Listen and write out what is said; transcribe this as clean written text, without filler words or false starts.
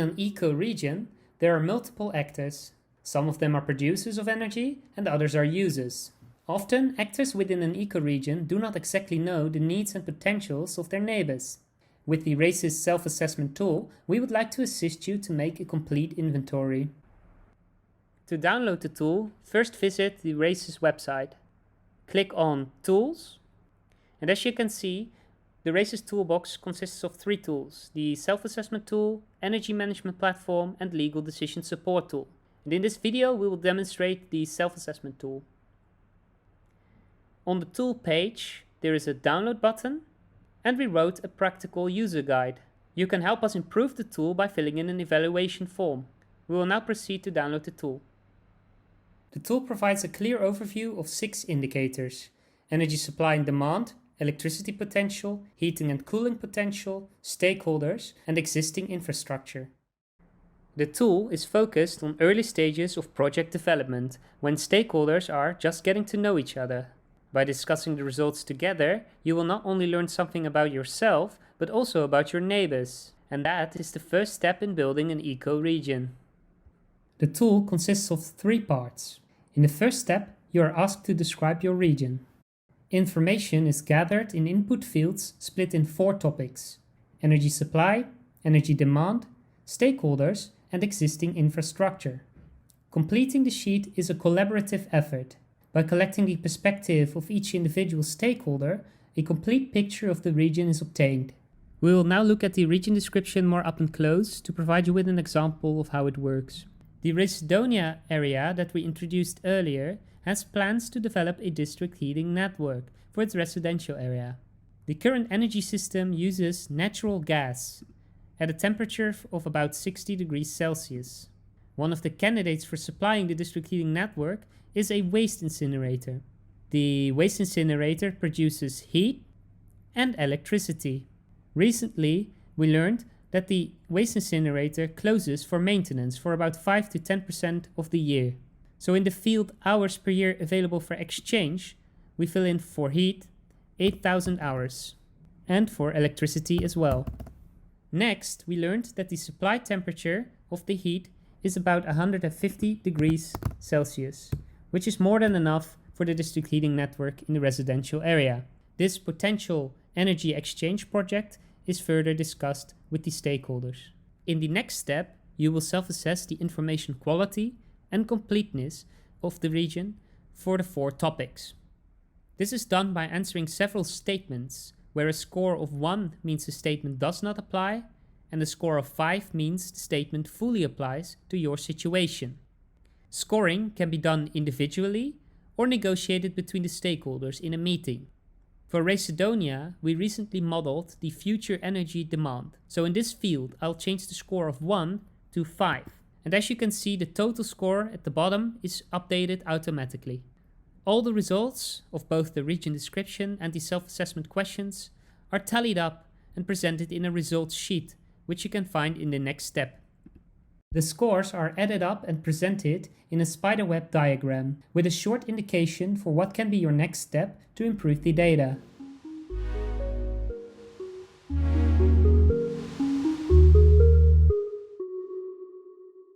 Within an ecoregion, there are multiple actors. Some of them are producers of energy and others are users. Often, actors within an ecoregion do not exactly know the needs and potentials of their neighbors. With the ACES self-assessment tool, we would like to assist you to make a complete inventory. To download the tool, first visit the ACES website. Click on Tools, and as you can see, the ACES toolbox consists of 3 tools: the self-assessment tool, energy management platform, and legal decision support tool. And in this video, we will demonstrate the self-assessment tool. On the tool page, there is a download button, and we wrote a practical user guide. You can help us improve the tool by filling in an evaluation form. We will now proceed to download the tool. The tool provides a clear overview of 6 indicators: energy supply and demand, electricity potential, heating and cooling potential, stakeholders, and existing infrastructure. The tool is focused on early stages of project development, when stakeholders are just getting to know each other. By discussing the results together, you will not only learn something about yourself, but also about your neighbors. And that is the first step in building an ecoregion. The tool consists of 3 parts. In the first step, you are asked to describe your region. Information is gathered in input fields split in 4 topics: energy supply, energy demand, stakeholders, and existing infrastructure. Completing the sheet is a collaborative effort. By collecting the perspective of each individual stakeholder, a complete picture of the region is obtained. We will now look at the region description more up and close to provide you with an example of how it works. The Residonia area that we introduced earlier has plans to develop a district heating network for its residential area. The current energy system uses natural gas at a temperature of about 60 degrees Celsius. One of the candidates for supplying the district heating network is a waste incinerator. The waste incinerator produces heat and electricity. Recently, we learned that the waste incinerator closes for maintenance for about 5 to 10% of the year. So in the field hours per year available for exchange, we fill in for heat 8,000 hours, and for electricity as well. Next, we learned that the supply temperature of the heat is about 150 degrees Celsius, which is more than enough for the district heating network in the residential area. This potential energy exchange project is further discussed with the stakeholders. In the next step, you will self-assess the information quality and completeness of the region for the 4 topics. This is done by answering several statements, where a score of 1 means the statement does not apply, and a score of 5 means the statement fully applies to your situation. Scoring can be done individually or negotiated between the stakeholders in a meeting. For Residonia, we recently modeled the future energy demand. So in this field, I'll change the score of 1 to 5. And as you can see, the total score at the bottom is updated automatically. All the results of both the region description and the self-assessment questions are tallied up and presented in a results sheet, which you can find in the next step. The scores are added up and presented in a spiderweb diagram with a short indication for what can be your next step to improve the data.